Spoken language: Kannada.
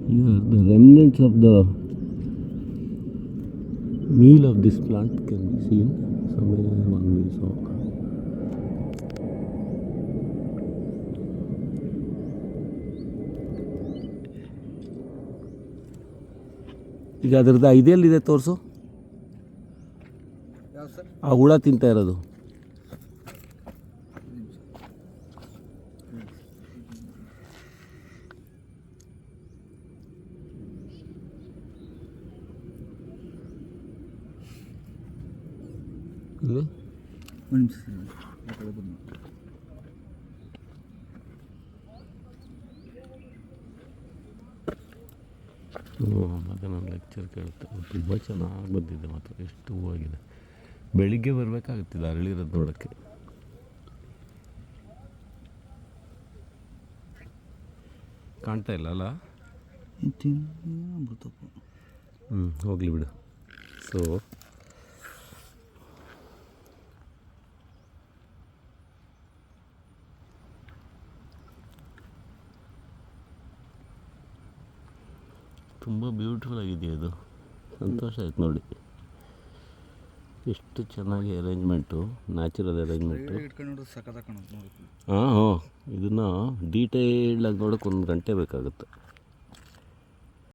Here the remnants of the meal of this plant can be seen. Somewhere one we saw. ಈಗ ಅದರದ್ದು ಇದೆಯಲ್ಲಿದೆ ತೋರಿಸು. ಆ ಹುಳ ತಿಂತಾ ಇರೋದು ಇಲ್ಲಿ ಮತ್ತೆ ನಾನು ಲೆಕ್ಚರ್ ಕೇಳ್ತೇನೆ. ತುಂಬ ಚೆನ್ನಾಗಿ ಬಂದಿದೆ ಮಾತ್ರ, ಎಷ್ಟು ಹೂವಾಗಿದೆ. ಬೆಳಿಗ್ಗೆ ಬರಬೇಕಾಗುತ್ತಿದೆ ಅರಳಿರೋದು ನೋಡೋಕ್ಕೆ. ಕಾಣ್ತಾ ಇಲ್ಲ ಅಲ್ಲ? ಹೋಗಲಿ ಬಿಡು. ಸೊ ತುಂಬ ಬ್ಯೂಟಿಫುಲ್ ಆಗಿದೆ ಅದು. ಸಂತೋಷ ಆಯ್ತು ನೋಡಿ, ಎಷ್ಟು ಚೆನ್ನಾಗಿ ಅರೇಂಜ್ಮೆಂಟು, ನ್ಯಾಚುರಲ್ ಅರೇಂಜ್ಮೆಂಟು. ಹಾಂ ಇದನ್ನು ಡೀಟೇಲ್ಡಾಗಿ ನೋಡೋಕೆ 1 ಗಂಟೆ ಬೇಕಾಗುತ್ತೆ.